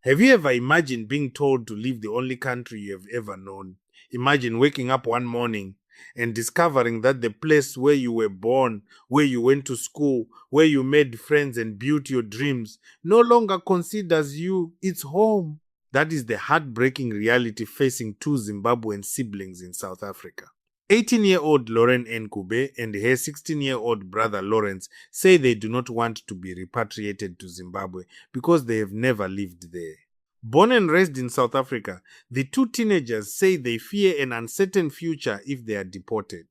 Have you ever imagined being told to leave the only country you have ever known? Imagine waking up one morning and discovering that the place where you were born, where you went to school, where you made friends and built your dreams, no longer considers you its home. That is the heartbreaking reality facing two Zimbabwean siblings in South Africa. 18-year-old Lauren Nkube and her 16-year-old brother Lawrence say they do not want to be repatriated to Zimbabwe because they have never lived there. Born and raised in South Africa, the two teenagers say they fear an uncertain future if they are deported.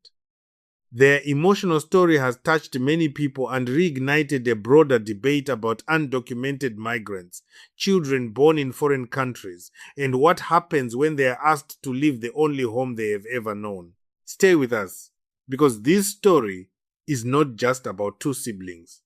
Their emotional story has touched many people and reignited a broader debate about undocumented migrants, children born in foreign countries, and what happens when they are asked to leave the only home they have ever known. Stay with us, because this story is not just about two siblings.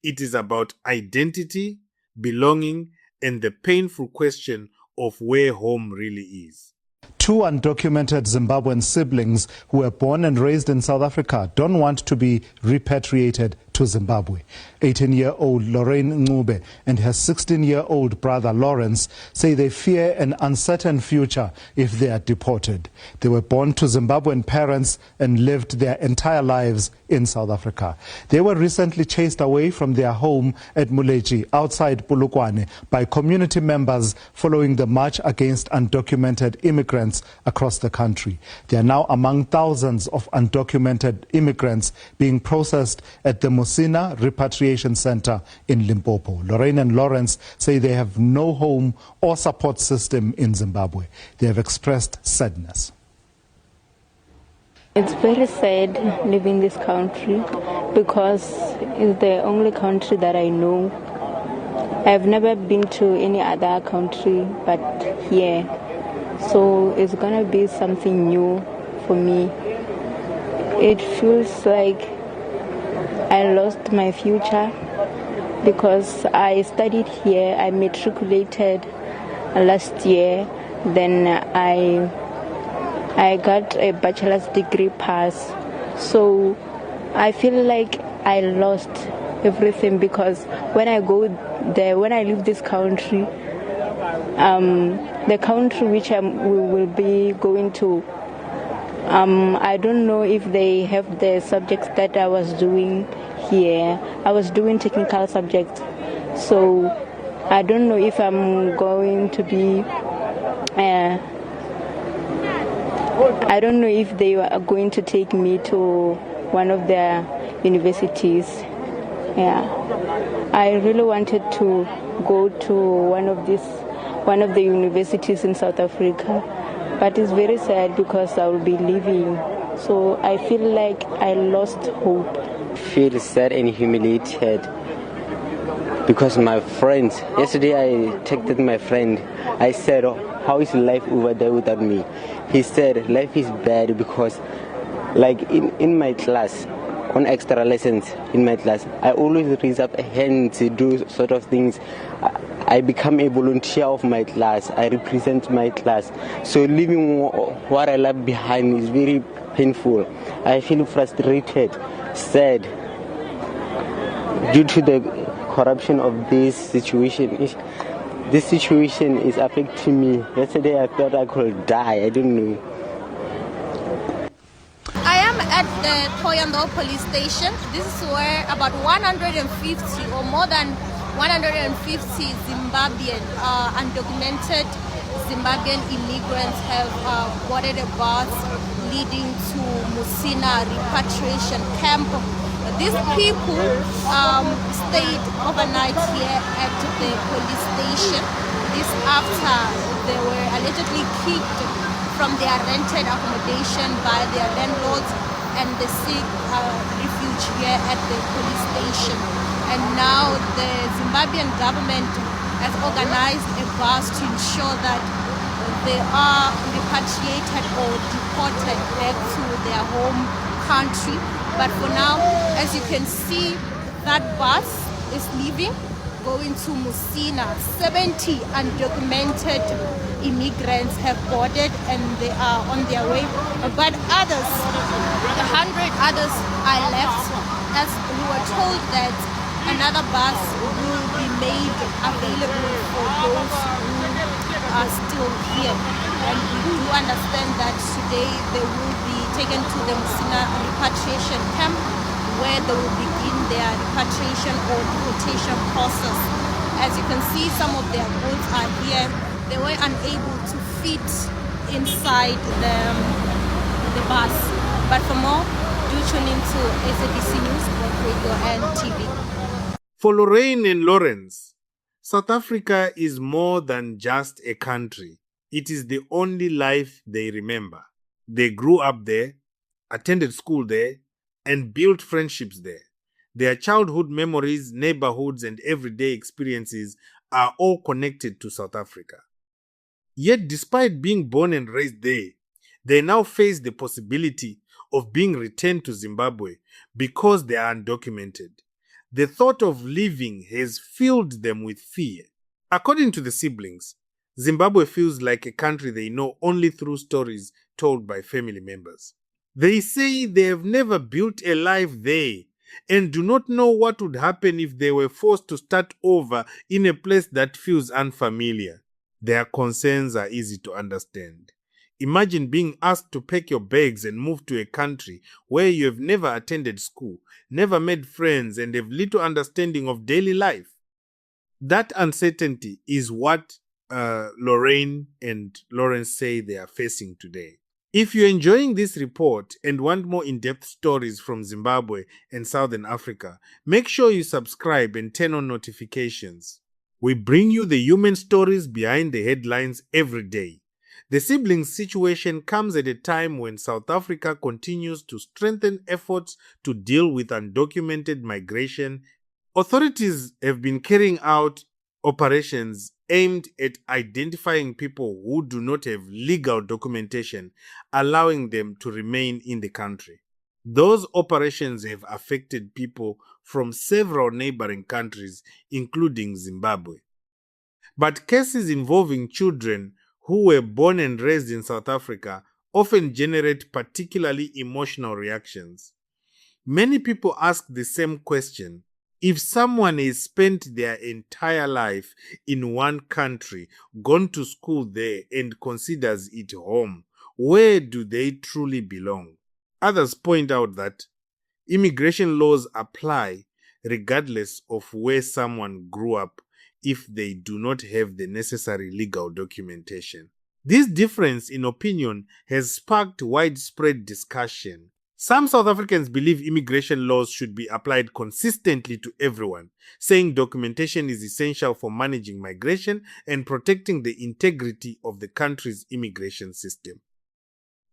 It is about identity, belonging, and the painful question of where home really is. Two undocumented Zimbabwean siblings who were born and raised in South Africa don't want to be repatriated to Zimbabwe. 18-year-old Lorraine Ncube and her 16-year-old brother Lawrence say they fear an uncertain future if they are deported. They were born to Zimbabwean parents and lived their entire lives in South Africa. They were recently chased away from their home at Muleji outside Polokwane by community members following the march against undocumented immigrants across the country. They are now among thousands of undocumented immigrants being processed at the Musina Repatriation Center in Limpopo. Lorraine and Lawrence say they have no home or support system in Zimbabwe. They have expressed sadness. It's very sad leaving this country because it's the only country that I know. I've never been to any other country but here. So it's gonna be something new for me. It feels like I lost my future because I studied here. I matriculated last year. Then I got a bachelor's degree pass. So I feel like I lost everything because when I go there, when I leave this country, the country which we will be going to, I don't know if they have the subjects that I was doing here. I was doing technical subjects, so I don't know if I'm going to be, I don't know if they are going to take me to one of their universities. Yeah, I really wanted to go to one of the universities in South Africa, but it's very sad because I will be leaving. So I feel like I lost hope. I feel sad and humiliated because my friends, yesterday I texted my friend. I said, how is life over there without me? He said, life is bad because like in my class, on extra lessons in my class, I always raise up a hand to do sort of things. I become a volunteer of my class. I represent my class. So leaving what I left behind is very painful. I feel frustrated, sad, due to the corruption of this situation. This situation is affecting me. Yesterday I thought I could die. I don't know. I am at the Thohoyandou police station. This is where about 150 or more than 150 Zimbabwean undocumented Zimbabwean immigrants have boarded a bus leading to Musina repatriation camp. These people stayed overnight here at the police station. This after they were allegedly kicked from their rented accommodation by their landlords, and they seek refuge here at the police station. And now the Zimbabwean government has organized a bus to ensure that they are repatriated or deported back to their home country. But for now, as you can see, that bus is leaving, going to Musina. 70 undocumented immigrants have boarded and they are on their way. But others, 100 others are left, as we were told that another bus will be made available for those who are still here. And we do understand that today they will be taken to the Musina repatriation camp, where they will begin their repatriation or deportation process. As you can see, some of their goods are here. They were unable to fit inside the bus. But for more, do tune into SABC News, both radio and TV. For Lorraine and Lawrence, South Africa is more than just a country. It is the only life they remember. They grew up there, attended school there, and built friendships there. Their childhood memories, neighborhoods, and everyday experiences are all connected to South Africa. Yet, despite being born and raised there, they now face the possibility of being returned to Zimbabwe because they are undocumented. The thought of leaving has filled them with fear. According to the siblings, Zimbabwe feels like a country they know only through stories told by family members. They say they have never built a life there and do not know what would happen if they were forced to start over in a place that feels unfamiliar. Their concerns are easy to understand. Imagine being asked to pack your bags and move to a country where you have never attended school, never made friends, and have little understanding of daily life. That uncertainty is what Lorraine and Lawrence say they are facing today. If you're enjoying this report and want more in-depth stories from Zimbabwe and Southern Africa, make sure you subscribe and turn on notifications. We bring you the human stories behind the headlines every day. The siblings' situation comes at a time when South Africa continues to strengthen efforts to deal with undocumented migration. Authorities have been carrying out operations aimed at identifying people who do not have legal documentation, allowing them to remain in the country. Those operations have affected people from several neighboring countries, including Zimbabwe. But cases involving children who were born and raised in South Africa often generate particularly emotional reactions. Many people ask the same question: if someone has spent their entire life in one country, gone to school there, and considers it home, where do they truly belong? Others point out that immigration laws apply regardless of where someone grew up if they do not have the necessary legal documentation. This difference in opinion has sparked widespread discussion. Some South Africans believe immigration laws should be applied consistently to everyone, saying documentation is essential for managing migration and protecting the integrity of the country's immigration system.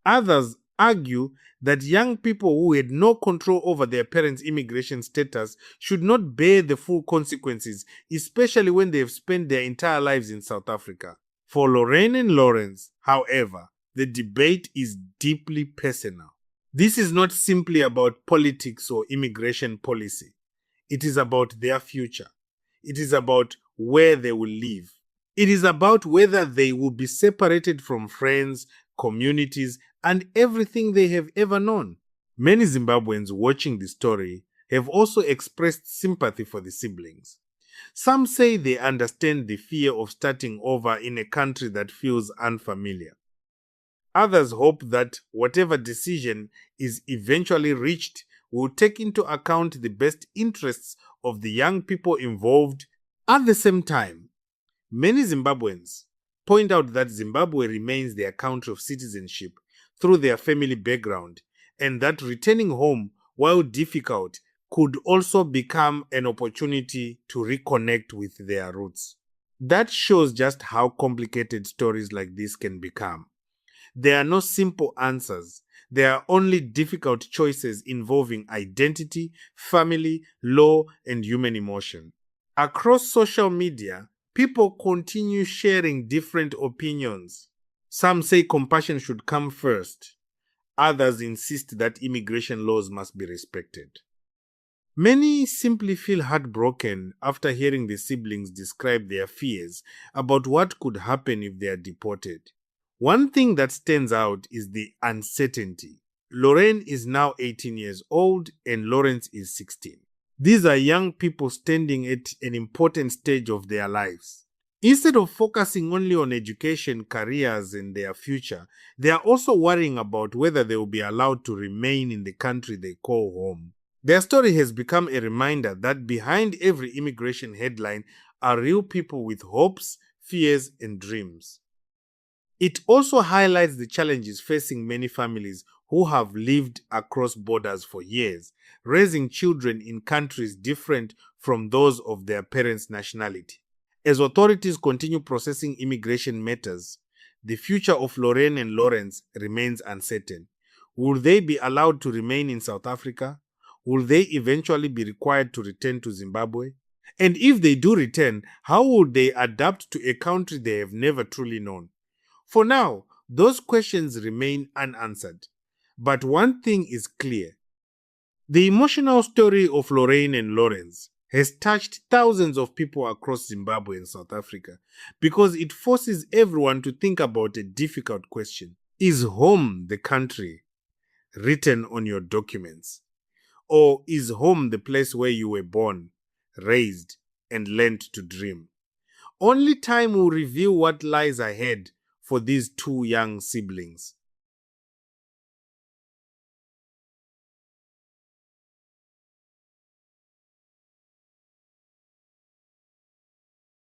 Others argue that young people who had no control over their parents' immigration status should not bear the full consequences, especially when they have spent their entire lives in South Africa. For Lorraine and Lawrence, however, the debate is deeply personal. This is not simply about politics or immigration policy. It is about their future. It is about where they will live. It is about whether they will be separated from friends, communities, and everything they have ever known. Many Zimbabweans watching the story have also expressed sympathy for the siblings. Some say they understand the fear of starting over in a country that feels unfamiliar. Others hope that whatever decision is eventually reached will take into account the best interests of the young people involved. At the same time, many Zimbabweans point out that Zimbabwe remains their country of citizenship through their family background, and that returning home, while difficult, could also become an opportunity to reconnect with their roots. That shows just how complicated stories like this can become. There are no simple answers. There are only difficult choices involving identity, family, law, and human emotion. Across social media, people continue sharing different opinions. Some say compassion should come first. Others insist that immigration laws must be respected. Many simply feel heartbroken after hearing the siblings describe their fears about what could happen if they are deported. One thing that stands out is the uncertainty. Lorraine is now 18 years old and Lawrence is 16. These are young people standing at an important stage of their lives. Instead of focusing only on education, careers, and their future, they are also worrying about whether they will be allowed to remain in the country they call home. Their story has become a reminder that behind every immigration headline are real people with hopes, fears, and dreams. It also highlights the challenges facing many families who have lived across borders for years, raising children in countries different from those of their parents' nationality. As authorities continue processing immigration matters, the future of Lorraine and Lawrence remains uncertain. Will they be allowed to remain in South Africa? Will they eventually be required to return to Zimbabwe? And if they do return, how would they adapt to a country they have never truly known? For now, those questions remain unanswered. But one thing is clear. The emotional story of Lorraine and Lawrence has touched thousands of people across Zimbabwe and South Africa because it forces everyone to think about a difficult question. Is home the country written on your documents? Or is home the place where you were born, raised, and learned to dream? Only time will reveal what lies ahead for these two young siblings.